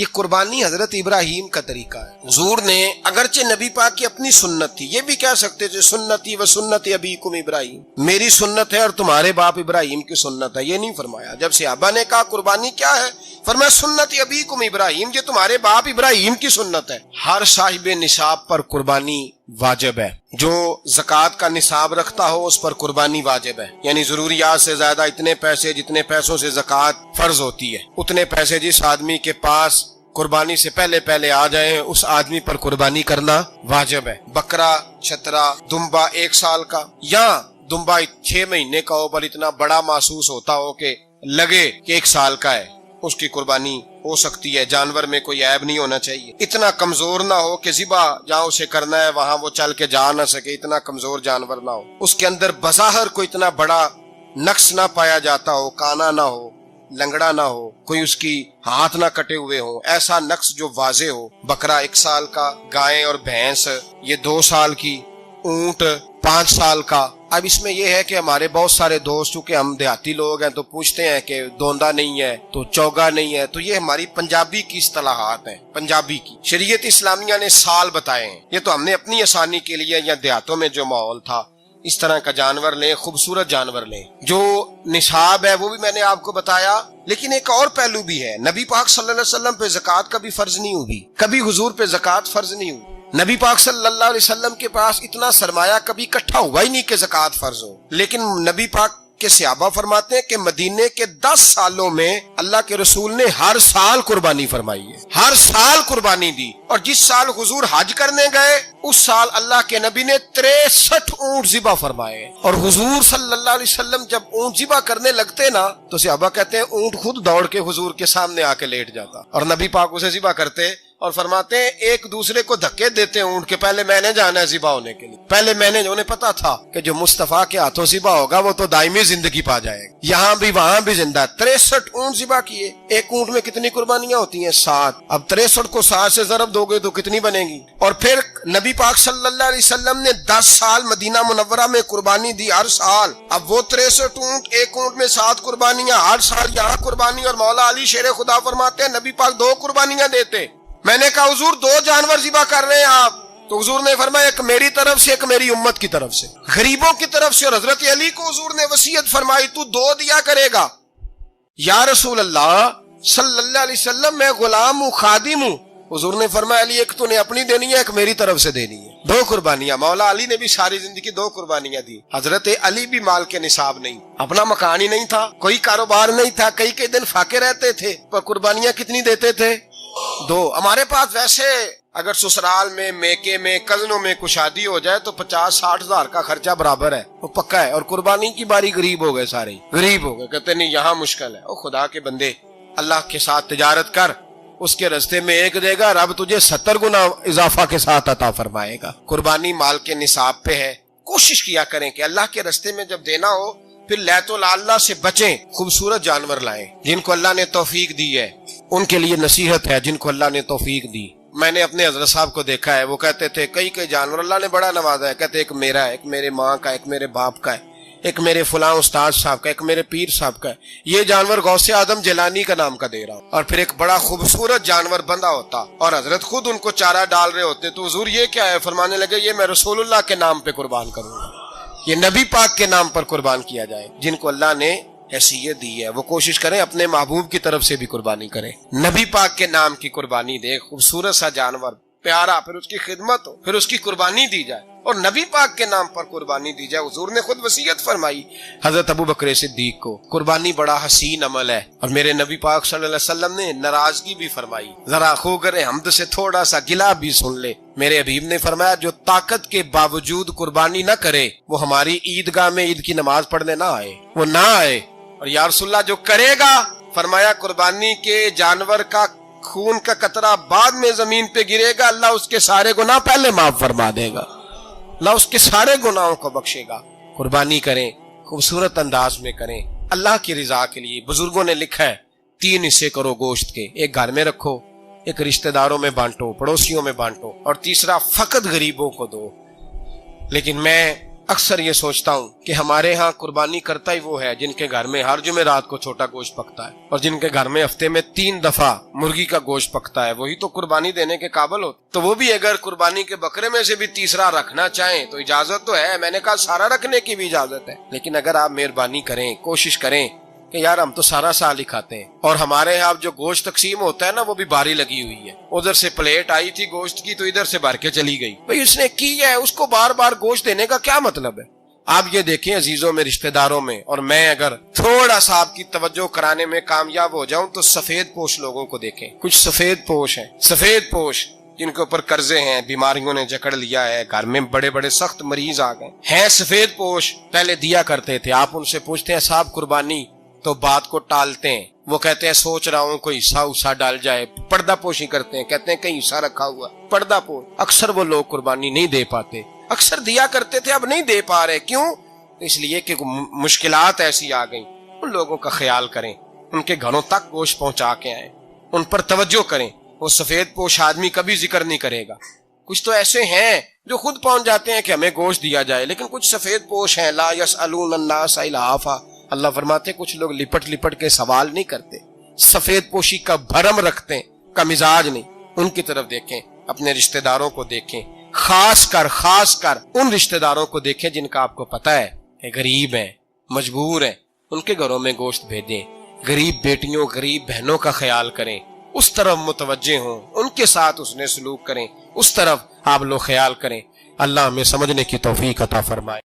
یہ قربانی حضرت ابراہیم کا طریقہ ہے۔ حضور نے اگرچہ نبی پاک کی اپنی سنت تھی، یہ بھی کہہ سکتے تھے سنتی و سنت ابیکم ابراہیم، میری سنت ہے اور تمہارے باپ ابراہیم کی سنت ہے، یہ نہیں فرمایا۔ جب صحابہ نے کہا قربانی کیا ہے، فرمایا سنت ابیکم ابراہیم، یہ تمہارے باپ ابراہیم کی سنت ہے۔ ہر صاحب نصاب پر قربانی واجب ہے، جو زکوٰۃ کا نصاب رکھتا ہو اس پر قربانی واجب ہے، یعنی ضروریات سے زیادہ اتنے پیسے جتنے پیسوں سے زکوٰۃ فرض ہوتی ہے، اتنے پیسے جس آدمی کے پاس قربانی سے پہلے آ جائیں اس آدمی پر قربانی کرنا واجب ہے۔ بکرا، چھترا، دمبا 1 سال کا یا دمبا 6 مہینے کا ہو پر اتنا بڑا محسوس ہوتا ہو کہ لگے کہ 1 سال کا ہے، اس کی قربانی ہو سکتی ہے۔ جانور میں کوئی عیب نہیں ہونا چاہیے، اتنا کمزور نہ ہو کہ ذبح جہاں اسے کرنا ہے وہاں وہ چل کے جا نہ سکے، اتنا کمزور جانور نہ ہو، اس کے اندر بظاہر کوئی اتنا بڑا نقص نہ پایا جاتا ہو، کانا نہ ہو، لنگڑا نہ ہو، کوئی اس کی ہاتھ نہ کٹے ہوئے ہو، ایسا نقص جو واضح ہو۔ بکرا 1 سال کا، گائے اور بھینس یہ 2 سال کی، اونٹ 5 سال کا۔ اب اس میں یہ ہے کہ ہمارے بہت سارے دوست چونکہ ہم دیہاتی لوگ ہیں تو پوچھتے ہیں کہ دوندا نہیں ہے تو چوگا نہیں ہے، تو یہ ہماری پنجابی کی اصطلاحات ہیں، پنجابی کی۔ شریعت اسلامیہ نے سال بتائے ہیں، یہ تو ہم نے اپنی آسانی کے لیے یا دیہاتوں میں جو ماحول تھا اس طرح کا جانور لیں، خوبصورت جانور لیں۔ جو نصاب ہے وہ بھی میں نے آپ کو بتایا، لیکن ایک اور پہلو بھی ہے، نبی پاک صلی اللہ علیہ وسلم پہ زکوٰۃ کبھی فرض نہیں ہوئی، کبھی حضور پہ زکوٰۃ فرض نہیں ہوئی۔ نبی پاک صلی اللہ علیہ وسلم کے پاس اتنا سرمایہ کبھی اکٹھا ہوا ہی نہیں کہ زکوٰۃ فرض ہو، لیکن نبی پاک کے صحابہ فرماتے ہیں کہ مدینے کے 10 سالوں میں اللہ کے رسول نے ہر سال قربانی فرمائی ہے، ہر سال قربانی دی، اور جس سال حضور حج کرنے گئے اس سال اللہ کے نبی نے 63 اونٹ ذبح فرمائے، اور حضور صلی اللہ علیہ وسلم جب اونٹ ذبح کرنے لگتے نا تو صحابہ کہتے ہیں اونٹ خود دوڑ کے حضور کے سامنے آ کے لیٹ جاتا، اور نبی پاک اسے ذبح کرتے اور فرماتے ہیں ایک دوسرے کو دھکے دیتے اونٹ کے، پہلے میں نے جانا ہے ذبح ہونے کے لیے، پہلے میں نے، انہیں پتا تھا کہ جو مصطفیٰ کے ہاتھوں ذبح ہوگا وہ تو دائمی زندگی پا جائے گا، یہاں بھی وہاں بھی زندہ۔ 63 اونٹ ذبح کیے، ایک اونٹ میں کتنی قربانیاں ہوتی ہیں؟ 7۔ اب 63 کو 7 سے ضرب دو گے تو کتنی بنے گی؟ اور پھر نبی پاک صلی اللہ علیہ وسلم نے 10 سال مدینہ منورہ میں قربانی دی، ہر سال۔ اب وہ 63 اونٹ، ایک اونٹ میں 7 قربانیاں، ہر سال یہاں قربانی، اور مولا علی شیر خدا فرماتے ہیں نبی پاک 2 قربانیاں دیتے۔ میں نے کہا حضور 2 جانور ذبح کر رہے ہیں آپ، تو حضور نے فرمایا ایک میری طرف سے، ایک میری امت کی طرف سے، غریبوں کی طرف سے، اور حضرت علی کو حضور نے وصیت فرمائی تو 2 دیا کرے گا۔ یا رسول اللہ صلی اللہ علیہ وسلم میں غلام ہوں، خادم ہوں۔ حضور نے فرمایا علی ایک تو نے اپنی دینی ہے، ایک میری طرف سے دینی ہے، 2 قربانیاں۔ مولا علی نے بھی ساری زندگی 2 قربانیاں دی۔ حضرت علی بھی مال کے نصاب نہیں، اپنا مکان ہی نہیں تھا، کوئی کاروبار نہیں تھا، کئی دن فاقے رہتے تھے، پر قربانیاں کتنی دیتے تھے؟ 2۔ ہمارے پاس ویسے اگر سسرال میں، میکے میں، کزنوں میں کچھ شادی ہو جائے تو 50-60 ہزار کا خرچہ برابر ہے، وہ پکا ہے، اور قربانی کی باری غریب ہو گئے، سارے غریب ہو گئے، کہتے نہیں یہاں مشکل ہے۔ او خدا کے بندے، اللہ کے ساتھ تجارت کر، اس کے رستے میں 1 دے گا، رب تجھے 70 گنا اضافہ کے ساتھ عطا فرمائے گا۔ قربانی مال کے نصاب پہ ہے، کوشش کیا کریں کہ اللہ کے رستے میں جب دینا ہو پھر لیت اللہ سے بچیں، خوبصورت جانور لائیں جن کو اللہ نے توفیق دی ہے، ان کے لیے نصیحت ہے جن کو اللہ نے توفیق دی۔ میں نے اپنے حضرت صاحب کو دیکھا ہے، وہ کہتے تھے کئی جانور اللہ نے بڑا نوازا ہے، کہتے ایک میرا ہے، ایک میرے ماں کا، ایک میرے باپ کا ہے، ایک میرے فلاں استاد صاحب کا، ایک میرے پیر صاحب کا ہے، یہ جانور غوث اعظم جیلانی کا نام کا دے رہا ہوں۔ اور پھر ایک بڑا خوبصورت جانور بندھا ہوتا اور حضرت خود ان کو چارہ ڈال رہے ہوتے، تو حضور یہ کیا ہے؟ فرمانے لگے یہ میں رسول اللہ کے نام پہ قربان کروں گا، یہ نبی پاک کے نام پر قربان کیا جائے۔ جن کو اللہ نے حیثیت دی ہے وہ کوشش کریں اپنے محبوب کی طرف سے بھی قربانی کریں، نبی پاک کے نام کی قربانی دے، خوبصورت سا جانور پیارا، پھر اس کی خدمت ہو، پھر اس کی قربانی دی جائے، اور نبی پاک کے نام پر قربانی دی جائے۔ حضور نے خود وصیت فرمائی حضرت ابو بکر صدیق کو، قربانی بڑا حسین عمل ہے، اور میرے نبی پاک صلی اللہ علیہ وسلم نے ناراضگی بھی فرمائی، ذرا خوگر حمد سے تھوڑا سا گلہ بھی سن لے۔ میرے حبیب نے فرمایا جو طاقت کے باوجود قربانی نہ کرے وہ ہماری عیدگاہ میں عید کی نماز پڑھنے نہ آئے، وہ نہ آئے۔ اور یا رسول اللہ جو کرے گا، فرمایا قربانی کے جانور کا خون کا قطرہ بعد میں زمین پہ گرے گا، اللہ اس کے سارے گناہ پہلے معاف فرما دے گا، اللہ اس کے سارے گناہوں کو بخشے گا۔ قربانی کریں، خوبصورت انداز میں کریں، اللہ کی رضا کے لیے۔ بزرگوں نے لکھا ہے 3 حصے کرو گوشت کے، ایک گھر میں رکھو، ایک رشتہ داروں میں بانٹو، پڑوسیوں میں بانٹو، اور تیسرا فقط غریبوں کو دو۔ لیکن میں اکثر یہ سوچتا ہوں کہ ہمارے ہاں قربانی کرتا ہی وہ ہے جن کے گھر میں ہر جمعرات کو چھوٹا گوشت پکتا ہے، اور جن کے گھر میں ہفتے میں 3 دفعہ مرغی کا گوشت پکتا ہے، وہی تو قربانی دینے کے قابل ہو۔ تو وہ بھی اگر قربانی کے بکرے میں سے بھی تیسرا رکھنا چاہیں تو اجازت تو ہے، میں نے کہا سارا رکھنے کی بھی اجازت ہے، لیکن اگر آپ مہربانی کریں، کوشش کریں کہ یار ہم تو سارا سال ہی کھاتے ہیں، اور ہمارے یہاں جو گوشت تقسیم ہوتا ہے نا وہ بھی باری لگی ہوئی ہے، ادھر سے پلیٹ آئی تھی گوشت کی تو ادھر سے بھر کے چلی گئی، بھئی اس نے کی ہے، اس کو بار بار گوشت دینے کا کیا مطلب ہے؟ آپ یہ دیکھیں عزیزوں میں، رشتہ داروں میں، اور میں اگر تھوڑا سا آپ کی توجہ کرانے میں کامیاب ہو جاؤں تو سفید پوش لوگوں کو دیکھیں، کچھ سفید پوش ہیں، سفید پوش جن کے اوپر قرضے ہیں، بیماریوں نے جکڑ لیا ہے، گھر میں بڑے بڑے سخت مریض آ گئے ہیں، سفید پوش پہلے دیا کرتے تھے، آپ ان سے پوچھتے ہیں صاحب قربانی، تو بات کو ٹالتے ہیں، وہ کہتے ہیں سوچ رہا ہوں کوئی حصہ ڈال جائے، پردہ پوشی کرتے ہیں، کہتے ہیں کہیں حصہ رکھا ہوا، پردہ پوش۔ اکثر وہ لوگ قربانی نہیں دے پاتے، اکثر دیا کرتے تھے اب نہیں دے پا رہے، کیوں؟ اس لیے کہ مشکلات ایسی آ گئیں۔ ان لوگوں کا خیال کریں، ان کے گھروں تک گوشت پہنچا کے آئیں، ان پر توجہ کریں۔ وہ سفید پوش آدمی کبھی ذکر نہیں کرے گا، کچھ تو ایسے ہیں جو خود پہنچ جاتے ہیں کہ ہمیں گوشت دیا جائے، لیکن کچھ سفید پوش ہیں لا یسألون الناس الہافا، اللہ فرماتے کچھ لوگ لپٹ لپٹ کے سوال نہیں کرتے، سفید پوشی کا بھرم رکھتے ہیں، کا مزاج نہیں۔ ان کی طرف دیکھیں، اپنے رشتہ داروں کو دیکھیں، خاص کر ان رشتہ داروں کو دیکھیں جن کا آپ کو پتا ہے کہ غریب ہیں، مجبور ہیں، ان کے گھروں میں گوشت بھیجیں۔ غریب بیٹیوں، غریب بہنوں کا خیال کریں، اس طرف متوجہ ہوں، ان کے ساتھ اس نے سلوک کریں، اس طرف آپ لوگ خیال کریں۔ اللہ ہمیں سمجھنے کی توفیق عطا فرمائے۔